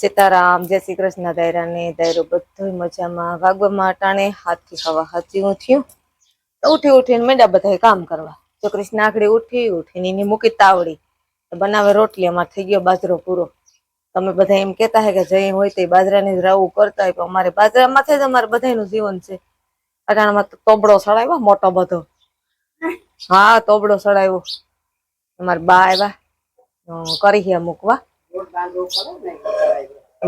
સીતારામ, જય શ્રી કૃષ્ણ. દાયરા ને દાયરો બધું મજામાં. વાગવામાં અટાણે હાથથી ખાવા હાથી થયું. ઉઠીને મેંડા બધા કામ કરવા. જો કૃષ્ણ આખડી ઉઠીને એની મૂકી તાવડી બનાવે રોટલી. અમારે થઈ ગયો બાજરો પૂરો. તમે બધા એમ કેતા હે કે જઈ હોય તો બાજરાની રાવું કરતા હોય, પણ અમારે બાજરામાંથી જ અમારે બધાનું જીવન છે. અટાણામાં તો તોબડો સડાવ્યો મોટો બધો. હા, તોબડો સડાવ્યો. અમારે બા આવ્યા કરી મૂકવા.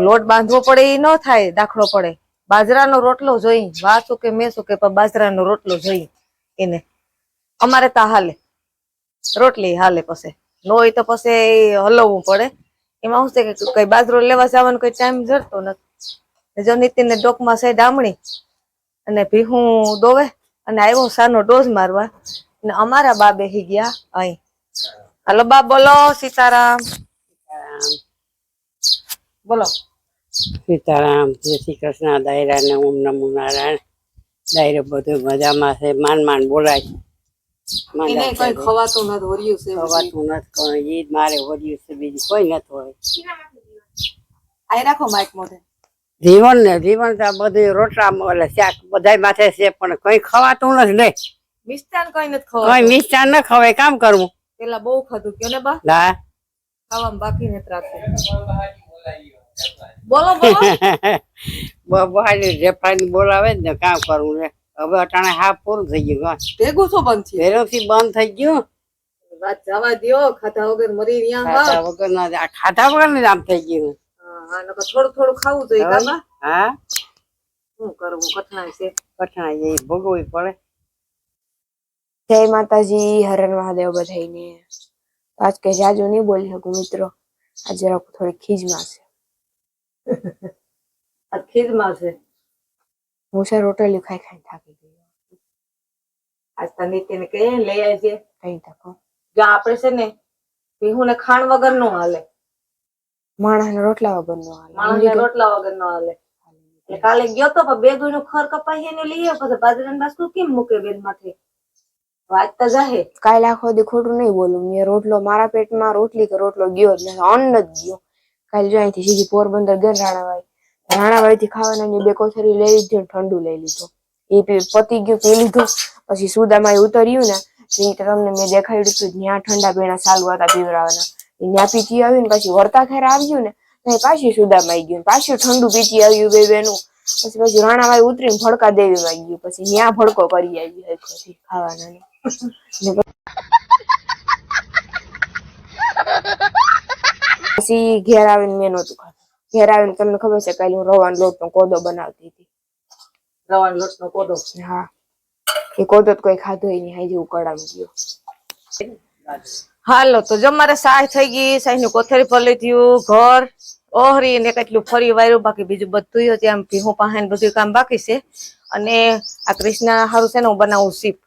લોટ બાંધવો પડે એ ન થાય, દાખલો પડે. બાજરાનો રોટલો જોઈ, વાસુ કે મેસુ કે પણ બાજરાનો રોટલો જોઈ એને. અમારે તો હાલે રોટલી હાલે, પછી ન હોય તો પછી હલવવું પડે. એમાં શું છે કે કઈ બાજરો લેવા જવાનો કઈ ટાઈમ જડતો નથી. જો નીતિનને ડોકમાં છે ડામણી અને ભીહું દોવે અને આવ્યો સાનો ડોઝ મારવા. ને અમારા બા બેહી ગયા અહીં. હાલો બા, બોલો સીતારામ. બોલો સીતારામ, જય શ્રી કૃષ્ણ. દાયરા ને ઓમ નમો નારાયણ. દાયરો બધું મજામાં છે. માંડ બોલાય. એને કઈ ખવાતું નથી, વર્યું છે. ખવાતું નથી, ઈ મારે વર્યું છે, બીજું કોઈ નથી હોય. આઈ રાખો માઈક મોઢે. જીવન તો બધું રોટલા એટલે શાક બધા માથે છે, પણ કઈ ખવાતું નથી. લે મિષ્ટાન કઈ નથી ખવાતું. કઈ મિષ્ટાન ન ખવાય, કામ કરવું. પેલા બહુ ખાધું કયો ને બા. હા, ખાવામાં બાકી નથી રાખતું. બોલો બહાર રેફાની બોલાવે ને કામ કરવું ને. હવે અટાણે હા પૂરું થઈ ગયું. ભેગું શું બંધ થયું? ભેરોથી બંધ થઈ ગયું. વાત જવા દ્યો, ખાધા વગર મરી રહ્યા. ખાધા વગર ને આમ થઈ ગયું. થોડું ખાવું જોઈએ કાબા. હા, શું કરવું, કઠણાઈ છે. કઠણાઈ ભોગવવી પડે. જય માતાજી, હર હર મહાદેવ બધાઈને. આજ કે જાજુ નહીં બોલી શકું મિત્રો, આજે થોડી ખીજમાં છે. આ ખીજમાં છે. હું છે રોટલી ખાઈ થાકી ગઈ. આજ તો નીતિને કે લઈ આવજે. કઈ તકો જો આપડે છે ને ભીહું ને ખાણ વગર નો હાલે, માણસને રોટલા વગર નો હાલે, માણસને રોટલા વગર નો હાલે. એટલે કાલે ગયો તો પણ બે ગુણનું ખર કપાઈ એને લઈ આવ્યો. પછી બાજરાનું બાસકું કેમ મૂકે બેન માથે? વાત તો જાહે. કાલે આખો દી ખોટું નહીં બોલું. મેં રોટલો મારા પેટમાં રોટલી કે રોટલો ગયો જ નથી, અન્ન જ ગયો. કાલે જો અહીંથી સીધી પોરબંદર ગઈ રાણાવાડી થી ખાવાના બે કોથળી લઈ લીધી, ઠંડુ લઈ લીધો. એ પતી ગયું, પી લીધું. પછી સુદામાં ઉતર્યું ને તમને મેં દેખાડ્યું હતું, ત્યાં ઠંડા પીણા ચાલુ હતા પીવડાવવાના. ત્યાં પીતી આવી ને પછી વર્તા ખેર આવ્યું ને પાછી સુદામાં આવી ગયું, પાછું ઠંડુ પીતી આવ્યું બે બેનું. પછી રાણાવાડી ઉતરીને ભડકા દેવી માં ગયું. પછી ત્યાં ભડકો કરી આવી ખાવાના. પછી ઘેર આવીને મેં નહોતું ખાધું. ઘેર આવીને તમને ખબર છે કાલે હું રવાનો લોટ નો કોદો બનાવતી હતી. રવાનો લોટ નો કોદો? હા, એ કોદો તો કોઈ ખાધો નહીં, હાઈ જેવું કડાવી ગયો. હાલો તો જો મારે સાય થઈ ગઈ. સાય નું કોથળી ફરી થયું, ઘર ઓહરી ને કેટલું ફરી વાર્યું. બાકી બીજું બધું ત્યાં ભીહું પાસે બધું કામ બાકી છે. અને આ કૃષ્ણ હારું છે ને હું બનાવું સીપ.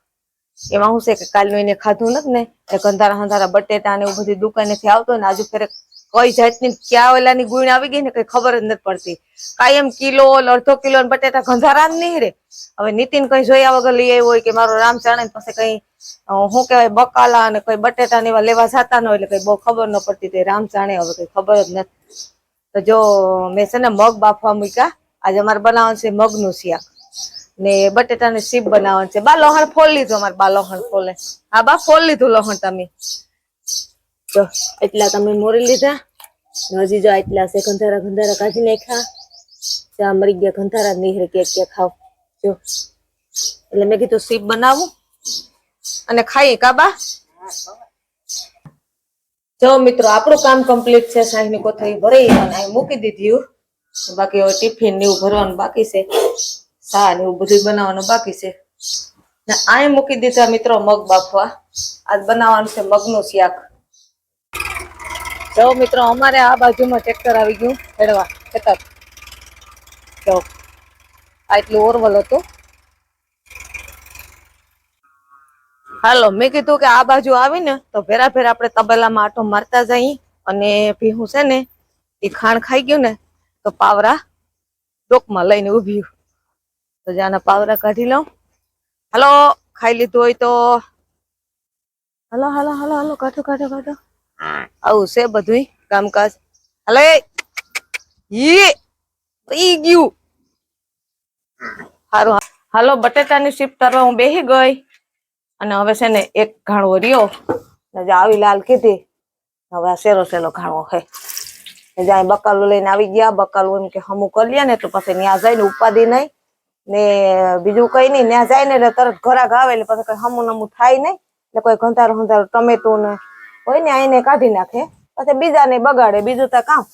એમાં શું છે કે કાલનું એને ખાધું નથી ને, ગંધારા બટેટા ને એવું બધી દુકાનેથી આવતો ને. આજુ ફેરે કઈ જાતની ક્યાં ઓલાની ગુણ આવી ગઈ ને કઈ ખબર જ નથી પડતી. કાયમ કિલો અડધો કિલો બટેટા ગંધારા જ નહીં રે. હવે નીતિન કઈ જોયા વગર લઈ આવ્યો હોય કે મારો રામ ચાણે પછી કઈ શું કેવાય બકાલા અને કઈ બટેટા ને એવા લેવા જતા ન હોય એટલે કઈ બહુ ખબર ન પડતી. તે રામ ચાણે હવે કઈ ખબર જ નથી. તો જો મેં છે ને મગ બાફવા મૂક્યા. આજે અમારે બનાવવાનું છે મગનું શાક ને બટેટાની સીપ બનાવવાનું છે. બા લોહણ ફોલ લીધું. અમારે બા લોહણ ફોલે. હા બા ફોલ લીધું લોહણ તમે. જો એટલા તમે મોરી લીધા. હજી જો એટલા છે ગંધારા કાઢી નાખ્યા. ત્યાં મરી ગયા ગંધારા નહીં કે ખાવ. જો એટલે મેં કીધું સીપ બનાવું અને ખાઈ કાબા. જો મિત્રો આપણું કામ કમ્પ્લીટ છે. સાહીની કોથળી ભરી અને મૂકી દીધી. બાકી હવે ટિફિન ને એવું ભરવાનું બાકી છે. સા ને એવું બધું બનાવવાનું બાકી છે. ને આ મૂકી દીધા મિત્રો મગ બાફવા. આજ બનાવવાનું છે મગનું શાક. જો મિત્રો અમારે આ બાજુમાં ટ્રેક્ટર આવી ગયું હેડવા ખેતર. જો આટલું ઓરવલ હતું. હાલો મેં કીધું કે આ બાજુ આવીને તો ભેરા આપણે તબેલામાં આટો મારતા જઈ. અને ભીહું છે ને એ ખાણ ખાઈ ગયું ને તો પાવરા ડોકમાં લઈને ઉભી. તો જાના પાવરા કાઢી લઉં. હાલો ખાઈ લીધું હોય તો હાલો હાલો હાલો હાલો કાઢો. આવું છે બધું કામકાજ. હાલો ઈ ઈ ગયું. હારું હાલો બટેટાની શિફ્ટ કરવા હું બેહી ગઈ અને હવે છે ને એક ઘાણો રહ્યો ને જે આવી લાલ કીધી હવે આ સેલો સેલો ઘાણો હે જાય બકાલું લઈને આવી ગયા બકાલું એમ કે હમું કરી લે ને તો પછી ત્યાં જઈને ઉપાધિ નહીં ને બીજું કઈ નહીં ત્યાં જાય ને એટલે તરત ઘરાક આવે એટલે પછી કઈ હમું નમું થાય નહીં એટલે કોઈ ઘંધારું ઘંધારું ટમેટું ને હોય ને આઈને કાઢી નાખે પછી બીજાને બગાડે બીજું તો કામ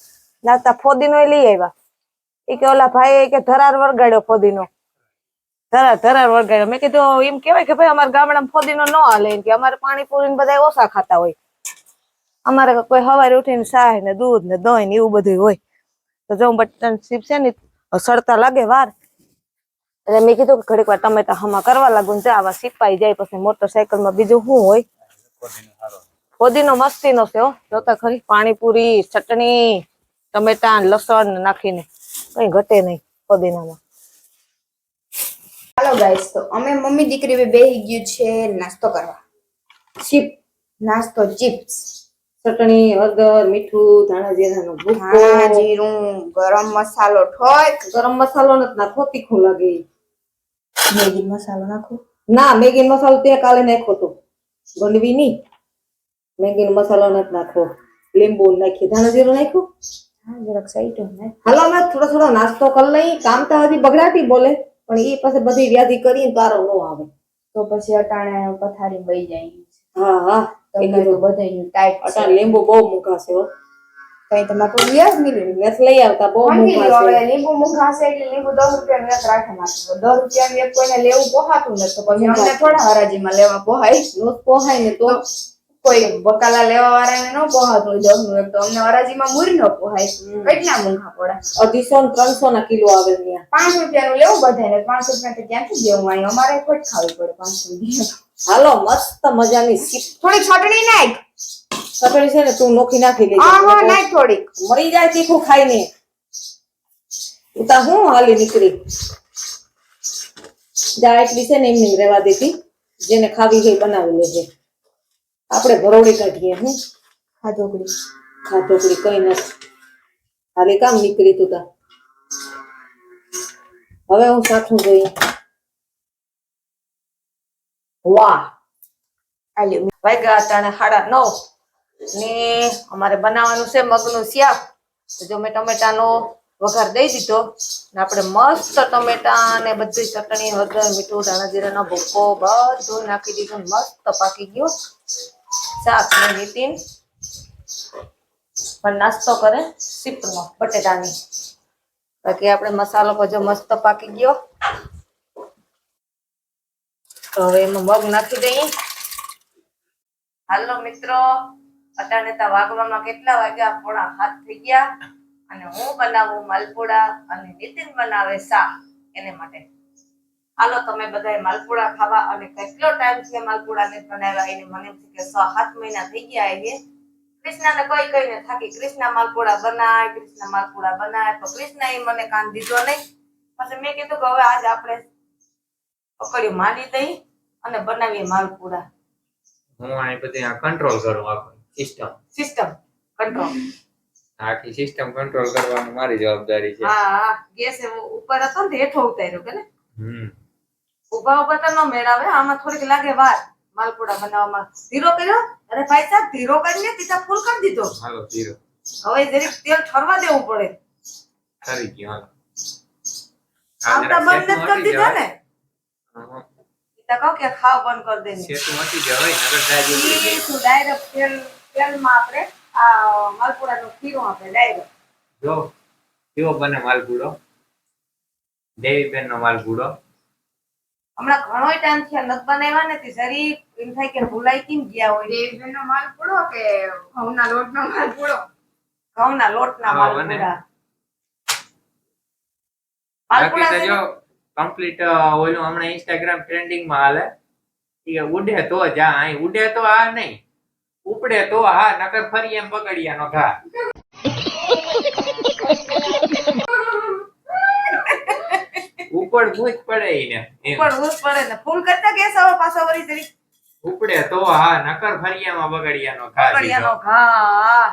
નાસ્તા ફોદીનો લઈ આવ્યા એ કે ઓલા ભાઈ કે ધરાર વરગાડ્યો ફોદીનો ધરાર વરગાડ્યો મેં કીધું એમ કેવાય કે ભાઈ અમારા ગામડામાં ફોદીનો ન હાલે કે અમારે પાણીપુરી ને બધા ઓછા ખાતા હોય અમારે કોઈ સવારે ઉઠીને ચાય ને દૂધ ને દહીં ને એવું બધું હોય તો જો બટાટાની ચીપ છે ને સડતા લાગે વાર એટલે મેં કીધું કે ઘડીક વાર ટમેટા હમા કરવા લાગુ ને આવા સિપાઈ જાય પછી મોટરસાયકલમાં બીજું શું હોય ફોદીનો મસ્તીનો છે હો જોતા ખરી પાણીપુરી ચટણી ટમેટા લસણ નાખીને કઈ ઘટે નહીં ફોદીનામાં. હાલો ગાઈસ, તો અમે મમ્મી દીકરી બે બેહી ગયું છે નાસ્તો કરવા. ચીપ નાસ્તો ચિપ્સ, ચટણી હળદર મીઠું ધાણા જીરાનો ભૂકો ધાણા જીરું ગરમ મસાલો ઠોક. ગરમ મસાલો નથી નાખો તીખું લાગે. મેગી મસાલો નાખો ના મેગી મસાલો તે કાલે નાખ્યો તો ગંડવી ની મેગી મસાલો નથી નાખો લીંબુ નાખી ધાણા જીરું નાખ્યું. હા જરાક સાઈડ ને હાલો અમે થોડો નાસ્તો કરી લઈ કામ તો હજી બગડાટી બોલે પણ એ પાસે બધી વ્યાધિ કરીને તારો નો આવે તો પછી અટાણે પથારી બઈ જાય. હા હા તમને તો બધાય ટાઈટ અટાણ લીંબુ બહુ મૂકા છે હો કઈ તમારે તો લ્યા જ મિલી નથી લઈ આવતા બહુ મૂકા છે. હવે લીંબુ મુખા છે એટલે લીંબુ 10 રૂપિયાનું એક રાખે નાખો. 10 રૂપિયાનું એક કોઈને લેવું પોહાતું નથી તો પછી અમને થોડા હરાજીમાં લેવા પોહાય. નો પોહાય ને તો કોઈ બકાલા લેવા વાળાને ન પોહાતું હોય 10 નું એક તો અમને હરાજીમાં મૂરી ન પોહાય. કેટલા મૂંઘા પડે 250 ને 300 ના કિલો આવે ત્યાં 5 રૂપિયાનું લેવું બધાને 5 રૂપિયા ક્યાંથી દેવું અહીં અમારે ખોટ ખાવી પડે 5 રૂપિયા. હાલો મસ્ત મજાની સીપ થોડી ચટણી નાખ. ચટણી છે ને તું નોખી નાખી લેજે હા નાખ થોડીક. મરી જાય તીખું ખાઈને ઉતા હું હાલી નીકળી જા એટલી છે ને એમની રહેવા દેતી જેને ખાવી હોય બનાવી લેજે. આપણે ભરોડી કાઢીએ હું ખાધોકડી ખાધોકડી કઈ નથી હાલી કામ નીકળી તું તા હવે હું સાચું જોઈએ. વાહ આલ્યો વાગ્યા અટાણે 9:30 ને અમારે બનાવવાનું છે મગનું શાક. જો મેં ટમેટાનો વઘાર દઈ દીધો ને આપણે મસ્ત ટમેટા ને બધી ચટણી હળદર મીઠું ધાણા જીરાનો ભૂકો બધું નાખી દીધું મસ્ત પાકી ગયું શાક ને નીતિન પણ નાસ્તો કરે સીપનો બટેટાની બાકી આપણે મસાલો બધો મસ્ત પાકી ગયો તો હવે એમાં મગ નાખી દઈએ. હાલો મિત્રો અટાણે તા વાગવામાં કેટલા વાગ્યા 7:30 થઈ ગયા અને હું બનાવું માલપુડા અને નીતિન બનાવે શાક એને માટે. હાલો તમે બધાએ માલપુડા ખાવા અને કેટલો ટાઈમ છે માલપુડા ને બનાવ્યા એને મને એમ કે 6-7 મહિના થઈ ગયા છે. કૃષ્ણાને કોઈ કઈને થાકી કૃષ્ણા માલપુડા બનાય તો કૃષ્ણા એ મને કાન દીધો નહીં. પછી મેં કીધું કે હવે આજ આપણે પકડ્યું માંડી દઈ અને બનાવીએ માલપુડા. હું આ બધી કંટ્રોલ કરું આખી સિસ્ટમ કંટ્રોલ આખી સિસ્ટમ કંટ્રોલ કરવાનું મારી જવાબદારી છે. હા ગેસ ઉપર હતો ને હેઠો ઉતાર્યો કે ને હમ ઉભા તો ન મેળાવે આમાં થોડીક લાગે વાર માલપુડા બનાવવામાં. ધીરો કર્યો અરે ભાઈ સાહેબ ધીરો કરીને તીતા ફૂલ કરી દીધો. હાલો ધીરો હવે જરીક તેલ ઠરવા દેવું પડે. કરી ગયો આમ તો બંધ જ કરી દીધા ને તીતા કહો કે ખાવ બંધ કરી દે સેતુ મટી જવાય નગર દાજી તું ડાયરેક્ટ તેલમાં આપણે આ માલપુડાનો ખીરો આપણે ડાયરેક્ટ જો કેવો બને માલપુડો દેવીબેન નો માલપુડો. હમણાં ઘણો ટાઈમ થયા નથી બનાવ્યા ને તે જરી એમ થાય કે ભૂલાઈ કેમ ગયા હોય. દેવીબેનનો માલપુડો કે ઘઉંના લોટનો માલપુડો? ઘઉંના લોટના માલપુડા. માલપુડા બાકી તો છે જો કમ્પ્લીટ ઓલું હમણાં ઇન્સ્ટાગ્રામ ટ્રેન્ડિંગ માં હાલે કે ઉડે તો જા અહીં ઉડે તો આ નહીં ઉપડે તો હા નકર ફરી એમ બગડિયાનો ઘા. ઉપર ભૂત પડે એને એમ. ઉપર ઉસ પડે ને ફૂલ કરતા ગેસ હવે પાછો વળી જરી ઉપડે તો હા નકર ફરિયામાં બગડિયાનો ઘા પકડિયાનો દીધો. ઘા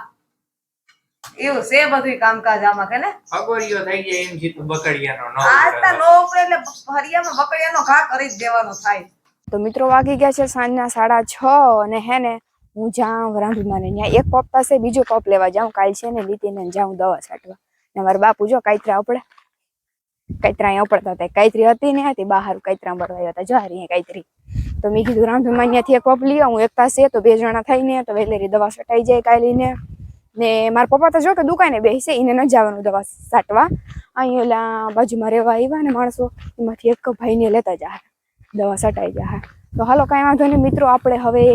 એવું છે બધું કામકાજ આમાં કે ને અગોરીઓ થઈ જાય એમ જીતું બકડિયાનો ન આજતા ઉપડે. નો ઉપડે એટલે ફરિયામાં બકડિયાનો ઘા કરી જ દેવાનો થાય. તો મિત્રો વાગી ગયા છે સાંજના 6:30 અને હે ને હું જાઉં રાંધુમાને ત્યાં એક પપ પાસે બીજો પપ લેવા જાઉં. કાલ છે ને લીતીને જાઉં દવા છાંટવા ને મારા બાપુ જો કાઈત્રા ઉપડે કાઈત્રા ઉપડતા હતા. કાઈત્રી હતી ને હતી બહાર કાઈત્રા ભરવા હતા જારી કાઈત્રી. તો મેં કીધું રાંધુમાન ત્યાંથી એક પપ લઈ આવું. એકતા છે તો 2 જણા થઈને તો વેલેરી દવા છટાઈ જાય કાલીને. ને મારા પપ્પા તો જો કે દુકાને બેસે એને ન જવાનું દવા છાંટવા. અહીં ઓલા બાજુમાં રહેવા આવ્યા ને માણસો એમાંથી એક ભાઈને લેતા જા દવા છટાઈ જા. તો હાલો કાંઈ વાંધો નહીં મિત્રો, આપણે હવે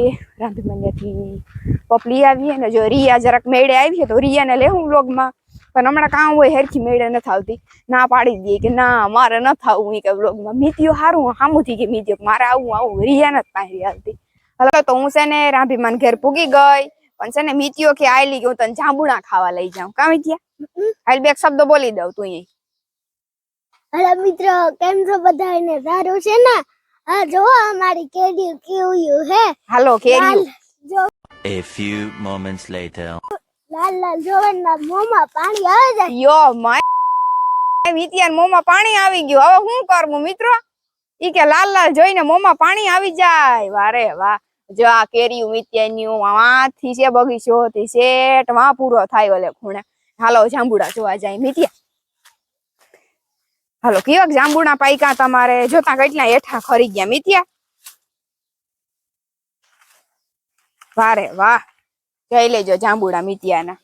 રાંધુમાન્યાથી પપ લઈ આવીએ ને જો રિયા જરાક મેળે આવીએ તો રિયાને લેવું વ્લોગમાં. પણ હમણાં કામ હોય હેરખી મેળે નથી આવતી. ના પાડી દઈએ કે ના મારે ન થવું એ કે વ્લોગમાં. મીતીઓ સારું સામુથી કે મીતીઓ મારે આવું રિયા નથી પાછી આવતી. હાલો તો હું છે ને રાંધીમાન ઘેર પૂગી ગઈ. પણ છે ને મીતીઓ કે આયલી કે હું તને જાંબુડા ખાવા લઈ જાઉં. કામ ત્યાં હાલ બે શબ્દ બોલી દઉં તું અહીં. હેલો મિત્રો, કેમ છો બધાને? સારું છે ને? હા જો અમારી કેરી કેવું હે હાલો કેરી જો A few moments later. લાલ લાલ જોવનના મોંમાં પાણી આવે છે. યો માય મીતિયાન મોંમાં પાણી આવી ગયું. હવે શું કરવું મિત્રો? ઈ કે લાલ લાલ જોઈને મોંમાં પાણી આવી જાય. વારે વાહ, જો આ કેરી મીતિયાની વાથી છે બગીચો થી શેઠ વાં પૂરો થાય ઓલે ખૂણે. હાલો જાંબુડા જોવા જાય મીતિયા. હાલો કેવાક જાંબુડા પાઈકા તમારે? જોતા કેટલા હેઠા ખરી ગયા મીતિયા. વારે વાહ, જઈ લેજો જાંબુડા મીતિયાના.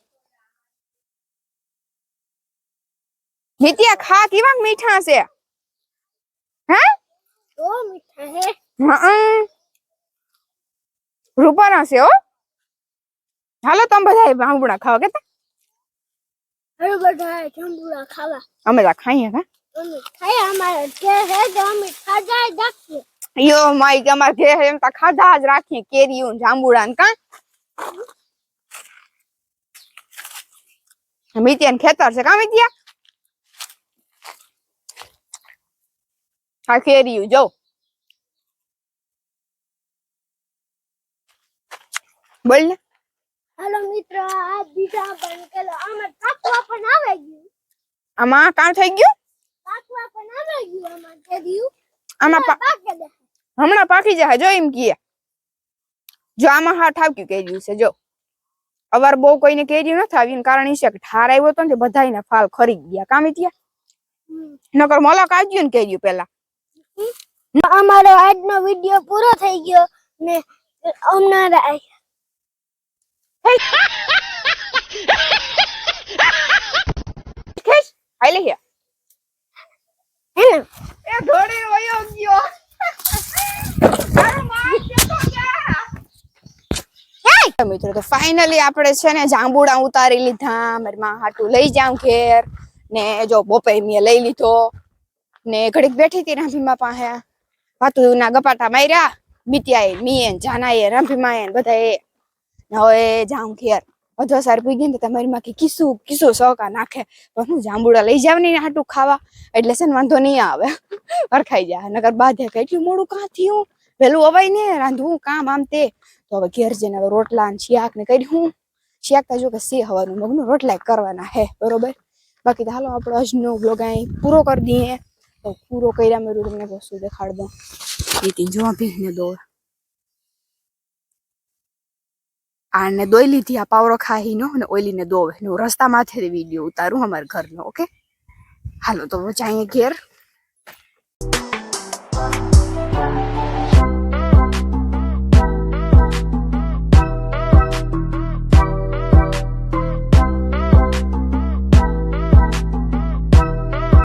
મીતિયા ખા કેવાક મીઠા છે. હે બહુ મીઠા હે. રૂપાના છે હો. હાલો તમે બધા જાંબુડા ખાવા કેતા. હવે બધા જાંબુડા ખાવા અમે તો ખાઈએ કા. અમે ખાયા અમારે ઘેર હે તો અમે ખાધા જ રાખીએ. યો માય કે અમાર ઘેર એમ તા ખાધા જ રાખીએ કેરીયું જાંબુડા ને કા. મીતિયાન ખેતર છે કા મીતિયા. આ કેરીયું જો બોલ ને. હાલો મિત્રો, આ બીજા બંધ કરો. આમાં કાકવા પણ આવે ગયું. આમાં કામ થઈ ગયું. કાકવા પણ આવે ગયું આમાં કેરીયું. આમાં પાકે દે. હમણાં પાકી જાય જો એમ કીએ. જો આમાં હા ઠાવક્યું કેરીયું છે જો. અવાર બહુ કોઈને કેરીયું નથી આવી કારણ ઈ છે કે ઠાર આવ્યો તો ને બધાયને ફાલ ખરી ગયા કામ ત્યાં. નકર મલક આવ્યું ને કેરીયું પેલા. અમારો આજનો વિડિયો પૂરો થઈ ગયો ને અમારા હાલે હે હે ને એ ઘોડી વયો ગયો. મિત્રો તો ફાઇનલી આપણે છે ને જાંબુડા ઉતારી લીધા. મારી માં હાટું લઈ જાઉં ઘેર ને જો બપોર મેં લઈ લીધો ને ઘડીક બેઠી હતી રાંભીમાં પાસે વાતું ના ગપાટા માર્યા. મીતિયાએ મીએ જાનાએ રાંભીમાએ બધાએ. હવે જાઉં ઘેર. અધો સાર પૂગી ને તમારી માં કિસ્સું કિસ્સું સહકા નાખે પણ હું જાંબુડા લઈ જાવ ને હાટું ખાવા એટલે છે ને વાંધો નહીં આવે. અરખાઈ જાય નકર બાધે કેટલું મોડું કાં થયું પેલું અવાય ને રાંધવું કામ આમ તે. તો હવે ઘેર જઈને હવે રોટલા ને શિયાક ને કરી હું શિયાક જો કે સી હવાનું મગનું રોટલા કરવાના હે બરોબર. બાકી તો હાલો આપણો આજનો બ્લોગ અહીં પૂરો કરી દઈએ. તો પૂરો કર્યા મેં તમને વસ્તુ દેખાડ દઉં. એ જો ભીને દો આને દોઈ લીધી આ પાવરો ખાહી નો અને ઓઈલીને દોવે ને રસ્તા માથે વિડીયો ઉતારું અમારા ઘરનો. ઓકે હાલો તો જાય ઘેર.